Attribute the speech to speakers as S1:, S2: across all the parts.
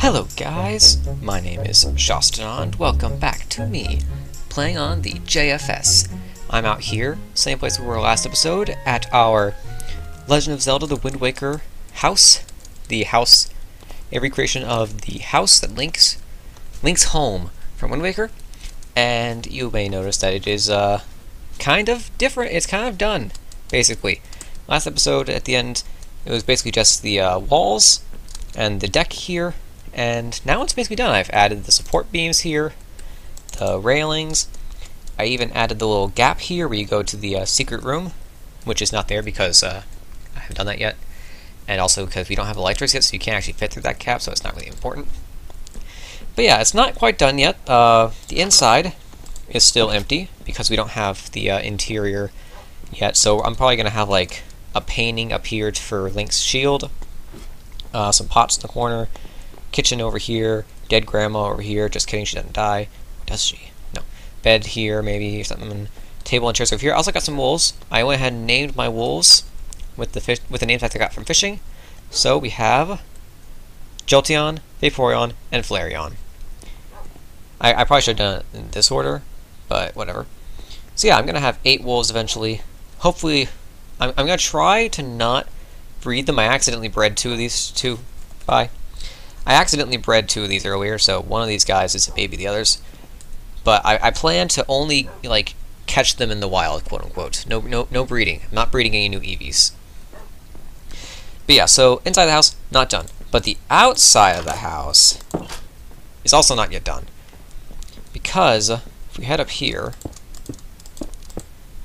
S1: Hello guys, my name is Shastanand. Welcome back to me, playing on the JFS. I'm out here, same place we were last episode, at our Legend of Zelda The Wind Waker house. The house, a recreation of the house that links home from Wind Waker. And you may notice that it is kind of different. It's kind of done, basically. Last episode, at the end, it was basically just the walls and the deck here. And now it's basically done. I've added the support beams here, the railings. I even added the little gap here where you go to the secret room, which is not there because I haven't done that yet. And also because we don't have electrics yet, so you can't actually fit through that gap, so it's not really important. But yeah, it's not quite done yet. The inside is still empty because we don't have the interior yet, so I'm probably going to have like a painting up here for Link's shield, some pots in the corner, kitchen over here, dead grandma over here. Just kidding, she doesn't die. Does she? No. Bed here, maybe something. Table and chairs over here. I also got some wolves. I went ahead and named my wolves with the names that I got from fishing. So we have Jolteon, Vaporeon, and Flareon. I probably should have done it in this order, but whatever. So yeah, I'm gonna have 8 wolves eventually. Hopefully, I'm gonna try to not breed them. I accidentally bred 2 of these. I accidentally bred 2 of these earlier, so one of these guys is a baby, the others. But I plan to only like catch them in the wild, quote unquote. No breeding. I'm not breeding any new Eevees. But yeah, so inside the house, not done. But the outside of the house is also not yet done. Because if we head up here,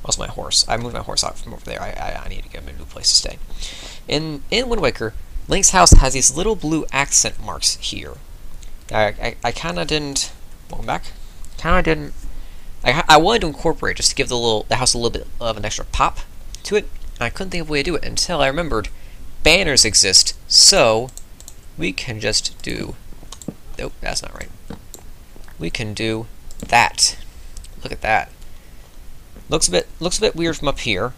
S1: what's my horse? I moved my horse out from over there. I need to get him a new place to stay. In Wind Waker, Link's house has these little blue accent marks here. I kind of didn't. Welcome back. Kind of didn't. I wanted to incorporate just to give the house a little bit of an extra pop to it. And I couldn't think of a way to do it until I remembered banners exist. So we can just do. Nope, that's not right. We can do that. Look at that. Looks a bit weird from up here,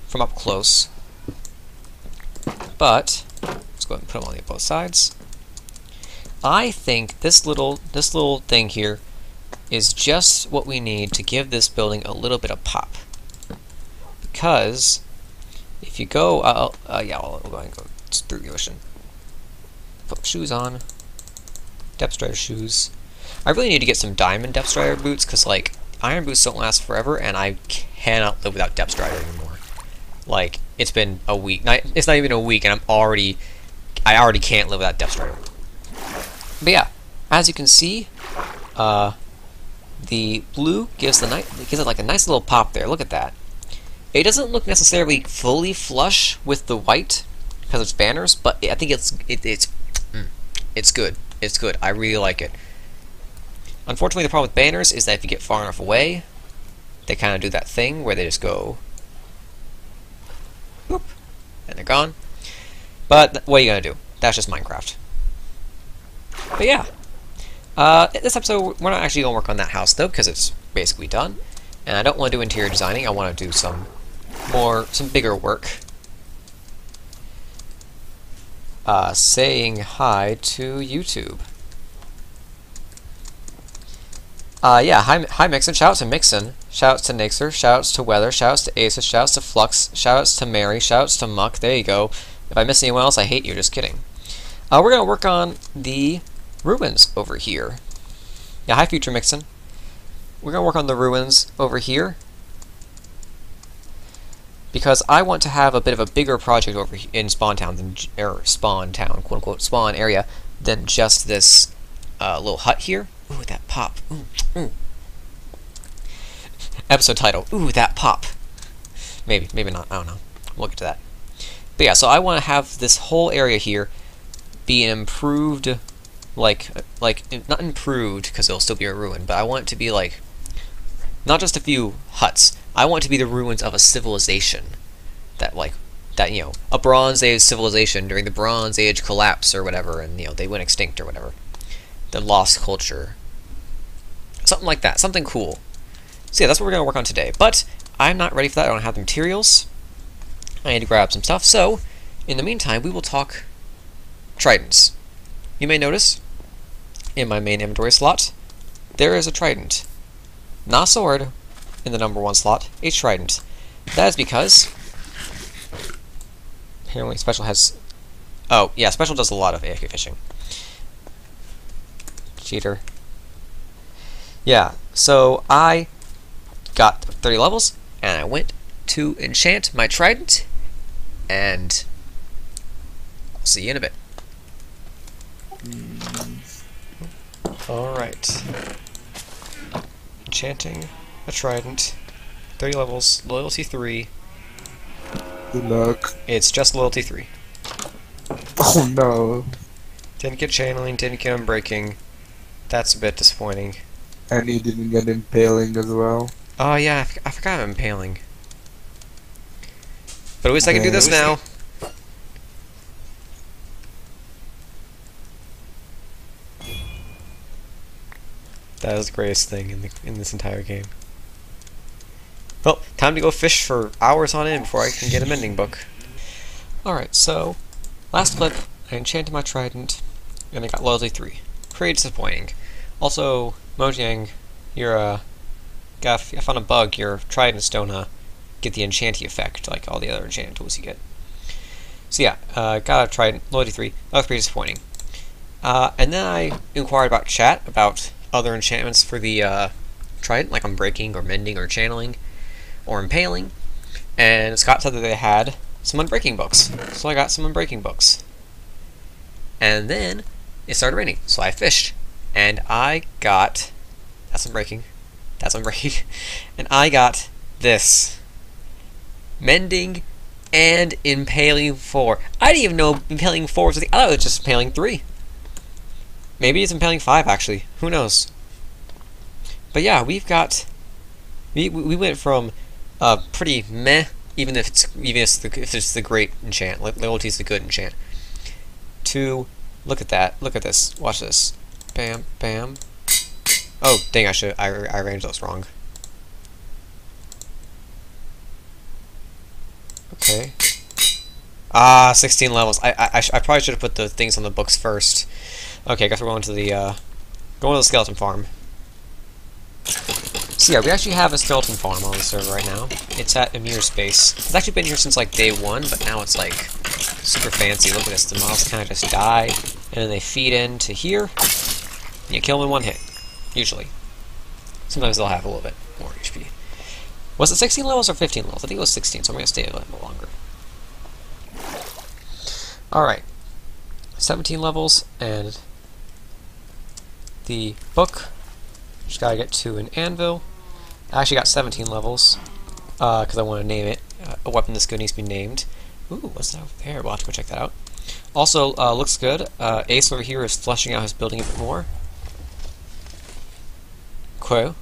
S1: from up close. But let's go ahead and put them on both sides. I think this little thing here is just what we need to give this building a little bit of pop. Because if you go, yeah, I'll go ahead and go through the ocean. Put shoes on. Depth Strider shoes. I really need to get some diamond Depth Strider boots because like iron boots don't last forever, and I cannot live without Depth Strider anymore. Like it's been a week. It's not even a week, and I already can't live without Depth Strider. But yeah, as you can see, the blue gives it like a nice little pop there. Look at that. It doesn't look necessarily fully flush with the white because it's banners, but I think it's good. It's good. I really like it. Unfortunately, the problem with banners is that if you get far enough away, they kind of do that thing where they just go whoop, and they're gone. But what are you gonna do? That's just Minecraft. But yeah, this episode we're not actually gonna work on that house though because it's basically done, and I don't want to do interior designing. I want to do some bigger work. Saying hi to YouTube. Yeah, hi Mixon, shout out to Mixon, shout outs to Nixer, shout outs to Weather, shout outs to Aces, shout outs to Flux, shout outs to Mary, shout outs to Muck, there you go. If I miss anyone else, I hate you, just kidding. We're gonna work on the ruins over here. Yeah, hi Future Mixon. We're gonna work on the ruins over here because I want to have a bit of a bigger project over in Spawn Town, quote unquote, spawn area, than just this little hut here. Ooh, that pop. Ooh. Episode title. Ooh, that pop. Maybe not. I don't know. We'll get to that. But yeah, so I want to have this whole area here be improved, like not improved because it'll still be a ruin, but I want it to be like not just a few huts. I want it to be the ruins of a civilization that you know, a Bronze Age civilization during the Bronze Age collapse or whatever, and you know they went extinct or whatever. The lost culture. Something like that. Something cool. So yeah, that's what we're going to work on today. But I'm not ready for that. I don't have the materials. I need to grab some stuff. So, in the meantime, we will talk tridents. You may notice in my main inventory slot, there is a trident. Not a sword in the number 1 slot, a trident. That is because apparently Special has... Oh, yeah, Special does a lot of AFK fishing. Cheater. Yeah, so I got 30 levels, and I went to enchant my trident, and I'll see you in a bit. Alright. Enchanting a trident. 30 levels, loyalty 3.
S2: Good luck.
S1: It's just loyalty 3.
S2: Oh no.
S1: Didn't get channeling, didn't get unbreaking. That's a bit disappointing.
S2: And you didn't get impaling as well.
S1: Oh yeah, I forgot I'm impaling. But at least I can do this now. That is the greatest thing in this entire game. Well, time to go fish for hours on end before I can get a mending book. Alright, so last clip, I enchanted my trident, and I got loyalty 3. Pretty disappointing. Also, Mojang, I found a bug, your tridents don't get the enchanty effect like all the other enchanted tools you get. So yeah, got a trident, loyalty 3. That was pretty disappointing. And then I inquired about chat, about other enchantments for the trident, like unbreaking or mending or channeling or impaling, and Scott said that they had some unbreaking books, so I got some unbreaking books. And then it started raining, so I fished, and I got... That's unbreaking. That's unbreaking. And I got this. Mending and impaling 4. I didn't even know impaling 4 was the... I thought it was just impaling 3. Maybe it's impaling 5, actually. Who knows? But yeah, we've got... We went from pretty meh, even if it's the great enchant, loyalty is the good enchant, to... Look at that. Look at this. Watch this. Bam, bam. Oh, dang, I arranged those wrong. Okay. Ah, 16 levels. I probably should have put the things on the books first. Okay, I guess we're going to the skeleton farm. So yeah, we actually have a skeleton farm on the server right now. It's at Emir Space. It's actually been here since like day 1, but now it's like super fancy. Look at this. The mobs kind of just die, and then they feed into here, and you kill them in 1 hit. Usually. Sometimes they'll have a little bit more HP. Was it 16 levels or 15 levels? I think it was 16, so I'm going to stay a little longer. Alright. 17 levels, and the book. Just gotta get to an anvil. I actually got 17 levels, because I want to name it. A weapon this good needs to be named. Ooh, what's that over there? We'll have to go check that out. Also, looks good. Ace over here is fleshing out his building a bit more. Cool.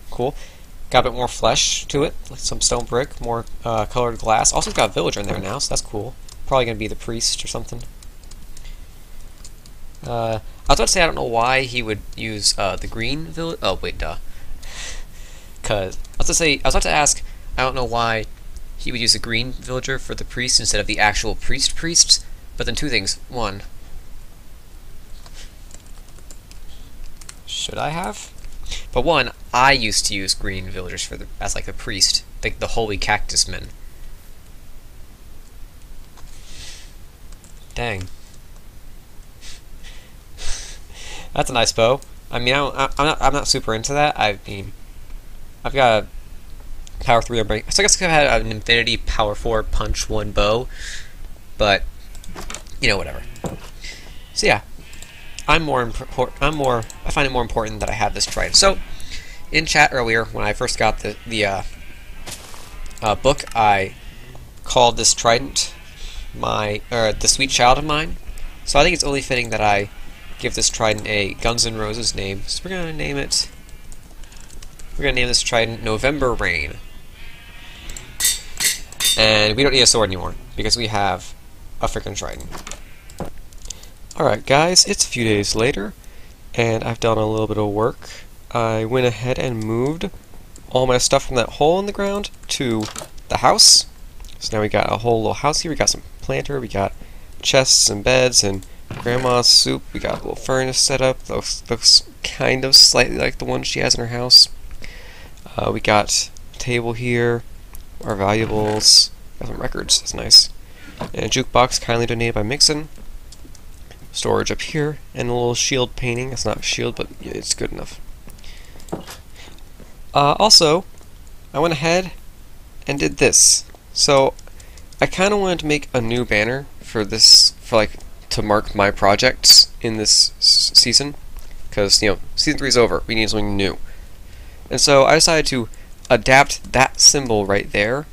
S1: Got a bit more flesh to it, like some stone brick, more colored glass. Also, got a villager in there now, so that's cool. Probably gonna be the priest or something. I was about to say I don't know why he would use the green village. Oh wait, duh. Cause I was about to ask. I don't know why he would use the green villager for the priest instead of the actual priests. But then 2 things. 1, should I have? But 1, I used to use green villagers as like the priest, the holy cactus men. Dang. That's a nice bow. I mean, I'm not super into that. I mean, I've got a power 3 unbreaking. So I guess I could have had an infinity power 4 punch 1 bow, but you know, whatever. So yeah, I find it more important that I have this trident. So in chat earlier, when I first got the book, I called this trident the sweet child of mine. So I think it's only fitting that I give this trident a Guns N' Roses name. So we're gonna name this trident November Rain. And we don't need a sword anymore because we have a freaking trident. Alright guys, it's a few days later, and I've done a little bit of work. I went ahead and moved all my stuff from that hole in the ground to the house. So now we got a whole little house here. We got some planter, we got chests and beds and grandma's soup. We got a little furnace set up. Looks kind of slightly like the one she has in her house. We got a table here, our valuables, got some records. That's nice. And a jukebox kindly donated by Mixon. Storage up here, and a little shield painting. It's not a shield, but it's good enough. Also, I went ahead and did this. So I kind of wanted to make a new banner for this, to mark my projects in this season, because season 3 is over. We need something new, and so I decided to adapt that symbol right there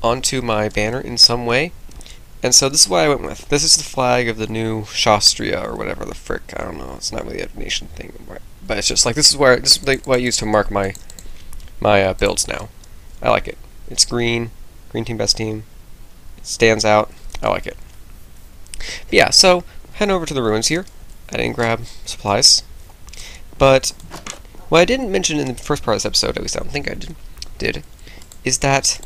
S1: onto my banner in some way. And so this is what I went with. This is the flag of the new Shastria, or whatever the frick. I don't know. It's not really a nation thing, but it's just like this is what I use to mark my builds now. I like it. It's green team, best team. It stands out. I like it. But yeah, so heading over to the ruins here. I didn't grab supplies, but what I didn't mention in the first part of this episode, at least I don't think I did, is that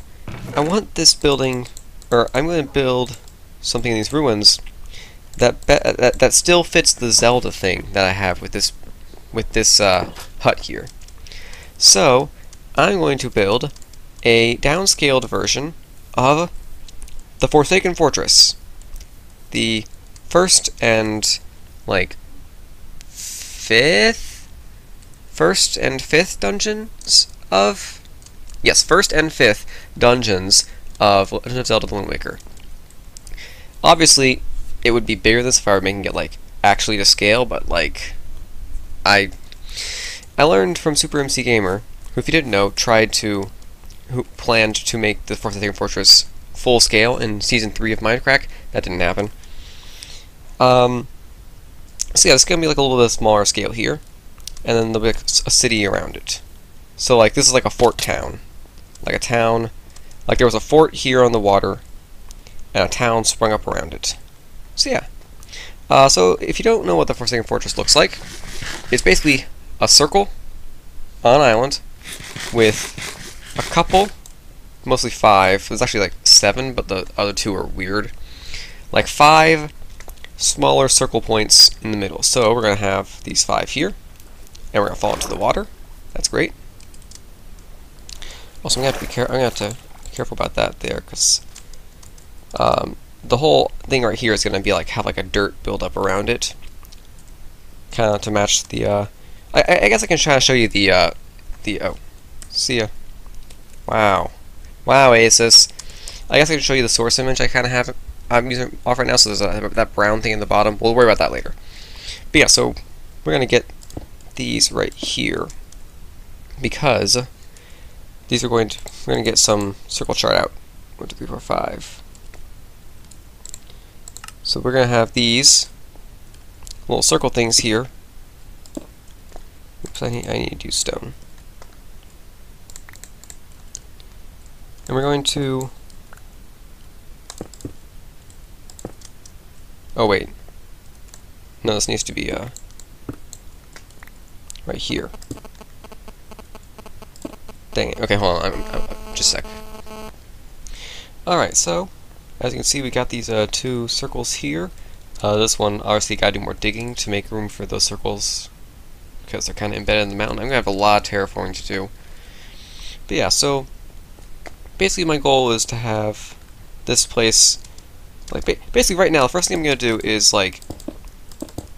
S1: I want this building, or I'm going to build something in these ruins that still fits the Zelda thing that I have with this hut here. So I'm going to build a downscaled version of the Forsaken Fortress, the first and fifth dungeons of first and fifth dungeons of Legend of Zelda: The Wind Waker. Obviously, it would be bigger than this if I were making it actually to scale, but I learned from Super MC Gamer, who, if you didn't know, who planned to make the Forsaken Fortress full scale in Season 3 of Minecraft. That didn't happen. So yeah, it's gonna be a little bit smaller scale here, and then there'll be a city around it. So this is like a fort town, a town. There was a fort here on the water, and a town sprung up around it. So yeah. So if you don't know what the Forsaken Fortress looks like, it's basically a circle on an island with a couple, mostly 5. There's actually 7, but the other 2 are weird. 5 smaller circle points in the middle. So we're gonna have these 5 here, and we're gonna fall into the water. That's great. Also, I'm gonna have to be careful about that there, because the whole thing right here is gonna be have a dirt build up around it, kind of to match the. I guess I can try to show you the oh, see ya. Wow, Asus. I guess I can show you the source image I kind of have. I'm using off right now, so there's that brown thing in the bottom. We'll worry about that later. But yeah, so we're gonna get these right here, because we're gonna get some circle chart out. 1, 2, 3, 4, 5. So we're gonna have these little circle things here. Oops, I need to use stone. And we're going to. Oh wait. No, this needs to be right here. Dang it. Okay, hold on. I'm just a sec. Alright, so as you can see, we got these 2 circles here. This one, obviously, gotta do more digging to make room for those circles, because they're kind of embedded in the mountain. I'm gonna have a lot of terraforming to do. But yeah, so basically my goal is to have this place, basically right now, the first thing I'm gonna do is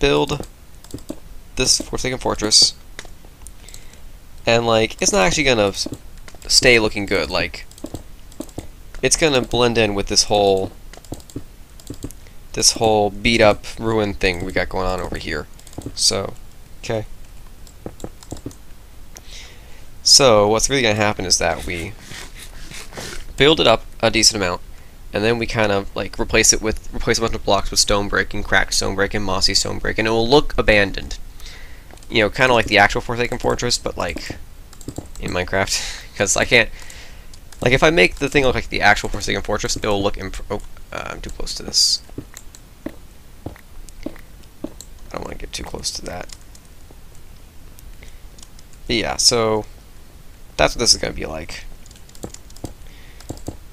S1: build this Forsaken Fortress, and it's not actually gonna stay looking good. It's gonna blend in with this whole beat up ruin thing we got going on over here. So, okay. So what's really gonna happen is that we build it up a decent amount, and then we kind of replace a bunch of blocks with stone brick and cracked stone brick and mossy stone brick, and it will look abandoned. Kind of like the actual Forsaken Fortress, but in Minecraft, because I can't. If I make the thing look like the actual Forsaken Fortress, it will look oh, I'm too close to this. I don't want to get too close to that. But yeah, so that's what this is going to be like.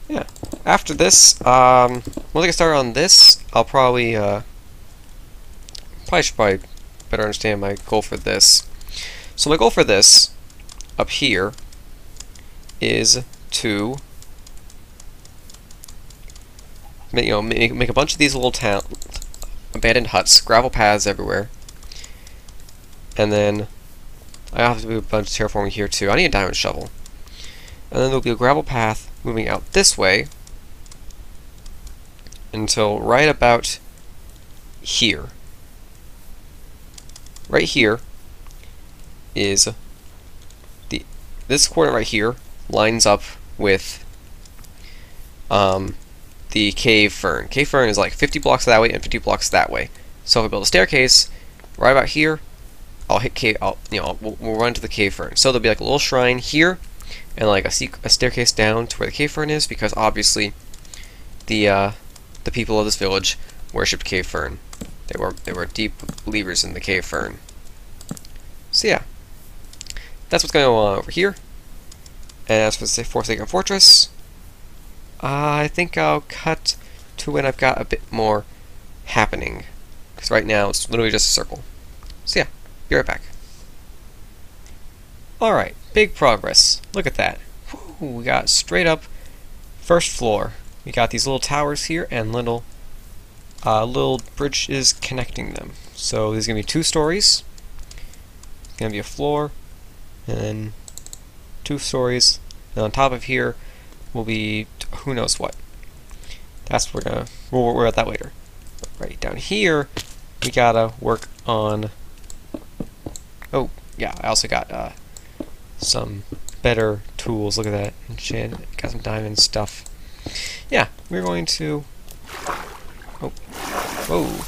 S1: Yeah. After this, once I get started on this, I'll probably probably better understand my goal for this. So my goal for this up here is to make a bunch of these little abandoned huts, gravel paths everywhere, and then I have to do a bunch of terraforming here too. I need a diamond shovel, and then there'll be a gravel path moving out this way until right about here. Right here is this coordinate right here lines up with the cave fern. Cave fern is like 50 blocks that way and 50 blocks that way. So if I build a staircase right about here, I'll hit cave. We'll run to the cave fern. So there'll be like a little shrine here, and like a staircase down to where the cave fern is, because obviously the people of this village worshipped cave fern. They were deep believers in the cave fern. So yeah, that's what's going on over here. And as for the Forsaken Fortress, I think I'll cut to when I've got a bit more happening, because right now it's literally just a circle. So yeah, be right back. Alright, big progress. Look at that. Whew, we got straight up first floor. We got these little towers here and little bridges connecting them. So there's going to be 2 stories. It's going to be a floor, and then 2 stories. And on top of here will be who knows what. That's what we'll worry about that later. But right down here, we gotta work on. Oh yeah, I also got some better tools. Look at that, enchant. Got some diamond stuff. Yeah, we're going to. Oh, whoa!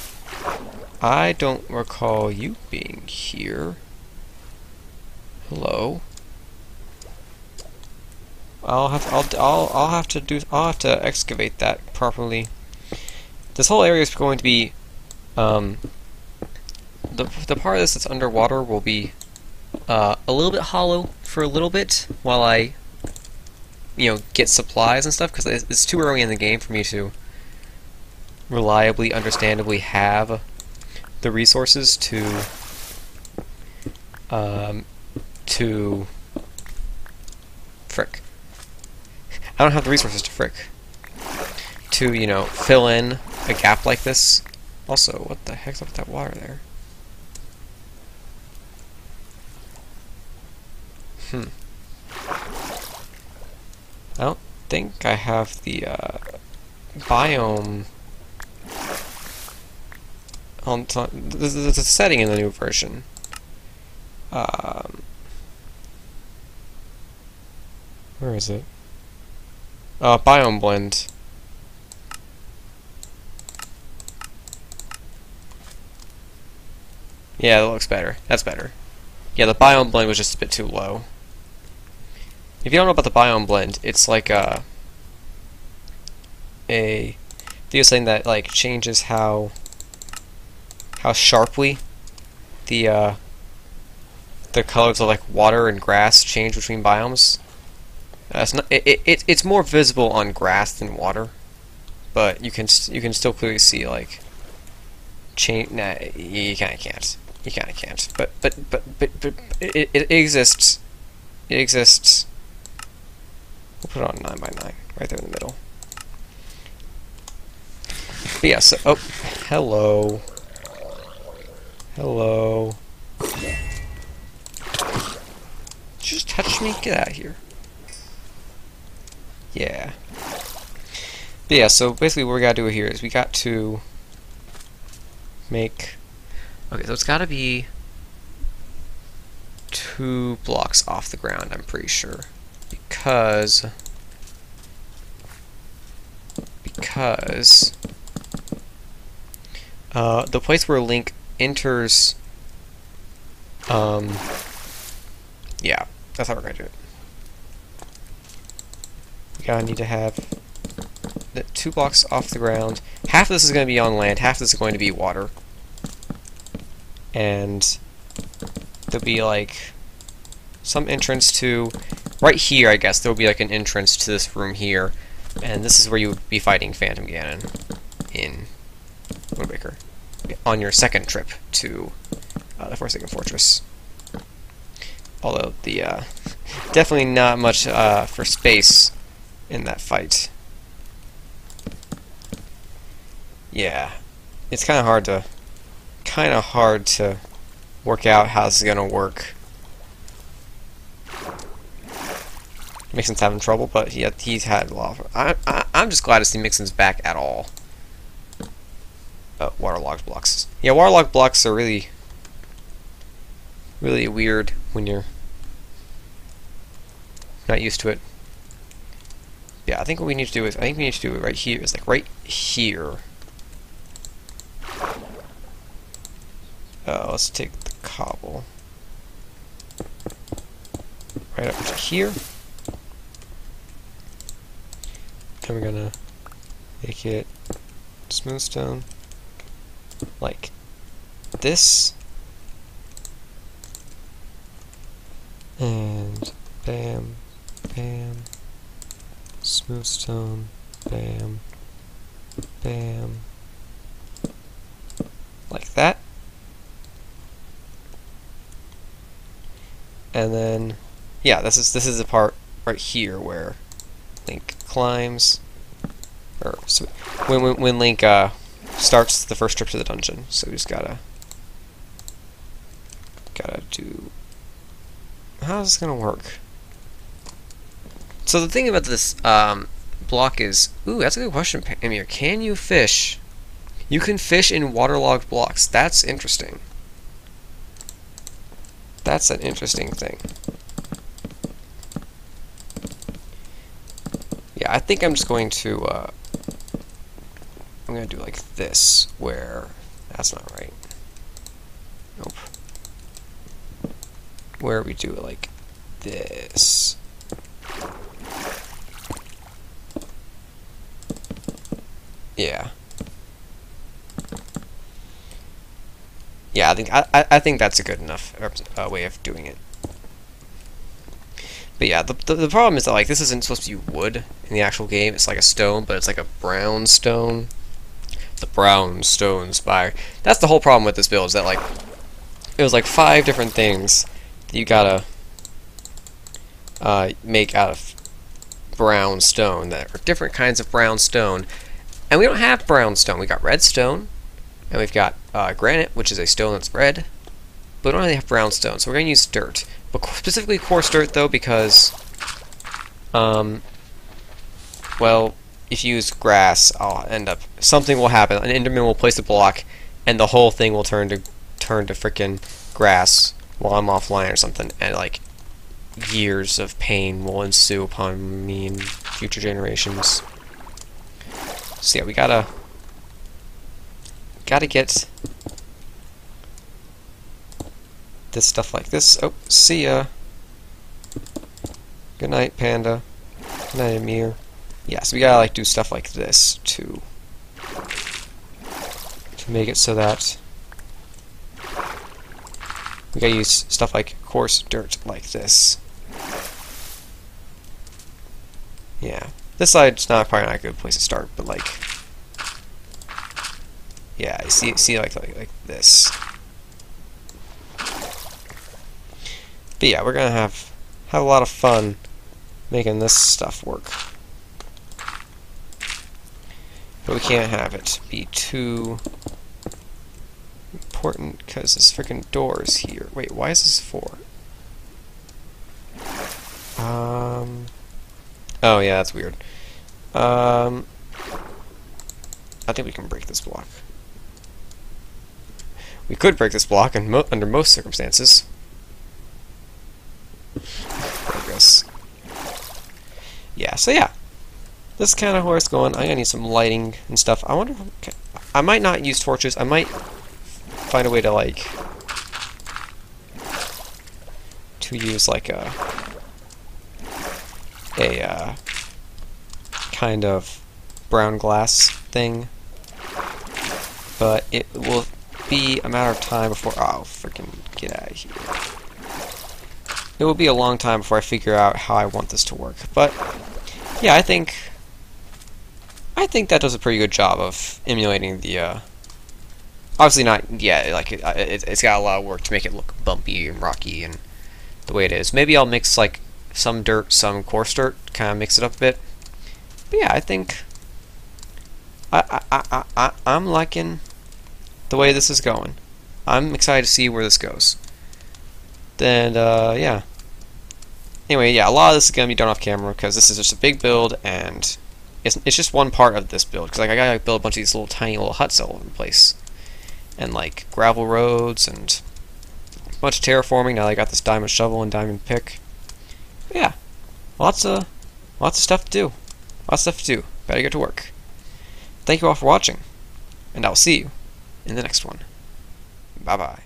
S1: I don't recall you being here. Hello. I'll have to excavate that properly. This whole area is going to be the part of this that's underwater will be a little bit hollow for a little bit while I get supplies and stuff, because it's too early in the game for me to reliably, understandably have the resources to frick. I don't have the resources to fill in a gap like this. Also, what the heck's up with that water there? I don't think I have the biome on there's a setting in the new version. Where is it? Biome blend. Yeah, that looks better. That's better. Yeah, the biome blend was just a bit too low. If you don't know about the biome blend, it's like a thing that like changes how sharply the colors of like water and grass change between biomes. It's more visible on grass than water, but you can still clearly see like change. Nah, you kind of can't. You kind of can't. But it exists. It exists. We'll put it on 9x9 right there in the middle. But yeah. So hello. Hello. Did you just touch me? Get out of here. Yeah. But yeah, so basically what we gotta do here is we got to make... Okay, so it's gotta be 2 blocks off the ground, I'm pretty sure. Because the place where Link enters... yeah, that's how we're gonna do it. I need to have 2 blocks off the ground. Half of this is going to be on land, half of this is going to be water. And there'll be like some entrance to right here, I guess. There'll be like an entrance to this room here, and this is where you would be fighting Phantom Ganon in Windwaker. on your second trip to the Forsaken Fortress. Although the definitely not much for space in that fight. Yeah, it's kind of hard to work out how this is gonna work. Mixon's having trouble, but he's had a lot of... I'm just glad to see Mixon's back at all. Waterlogged blocks. Yeah, waterlogged blocks are really weird when you're not used to it. Yeah, I think what we need to do is... I think we need to do it right here. It's like right here. Let's take the cobble. Right up to here. And we're gonna make it smooth stone like this, and bam, bam, smooth stone, bam, bam, like that. And then, yeah, this is the part right here where Link climbs, or so when Link starts the first trip to the dungeon. So we just gotta do. How's this gonna work? So the thing about this block is, ooh, that's a good question, Amir. Can you fish? You can fish in waterlogged blocks. That's interesting. That's an interesting thing. Yeah, I think I'm just going to, I'm going to do like this, where, that's not right. Nope. Where we do it like this. Yeah. Yeah, I think that's a good enough way of doing it. But yeah, the problem is that like this isn't supposed to be wood in the actual game. It's like a stone, but it's like a brown stone. The brown stone spire. That's the whole problem with this build, is that like it was like 5 different things that you gotta make out of brown stone that are different kinds of brown stone. And we don't have brown stone. We got red stone, and we've got granite, which is a stone that's red. But we don't really have brown stone, so we're gonna use dirt. But specifically coarse dirt, though, because, well, if you use grass, something will happen. An Enderman will place a block, and the whole thing will turn to frickin' grass while I'm offline or something, and like years of pain will ensue upon me and future generations. So yeah, we gotta get this stuff like this. Oh, see ya. Good night, Panda. Good night, Amir. Yeah, so we gotta like do stuff like this to make it so that we gotta use stuff like coarse dirt like this. Yeah, this side's probably not a good place to start, but like, yeah, you see like this. But yeah, we're gonna have a lot of fun making this stuff work. But we can't have it be too important, because this freaking door is here. Wait, why is this 4? Oh yeah, that's weird. I think we can break this block. We could break this block under most circumstances. Progress. Yeah, so yeah. This is kind of where it's going. I'm gonna need some lighting and stuff. I wonder if I might not use torches. I might find a way to like use like a kind of brown glass thing, but it will be a matter of time before freaking get out of here. It will be a long time before I figure out how I want this to work. But yeah, I think that does a pretty good job of emulating the Obviously not, yeah, like, it's got a lot of work to make it look bumpy and rocky and the way it is. Maybe I'll mix, like, some dirt, some coarse dirt, kind of mix it up a bit. But yeah, I think I'm liking the way this is going. I'm excited to see where this goes. Then, yeah. Anyway, yeah, a lot of this is going to be done off camera because this is just a big build, and it's just one part of this build. Because, like, I got to build a bunch of these little tiny little huts all over the place. And, like, gravel roads and a bunch of terraforming. Now I got this diamond shovel and diamond pick. But yeah, lots of stuff to do. Lots of stuff to do. Better get to work. Thank you all for watching, and I'll see you in the next one. Bye-bye.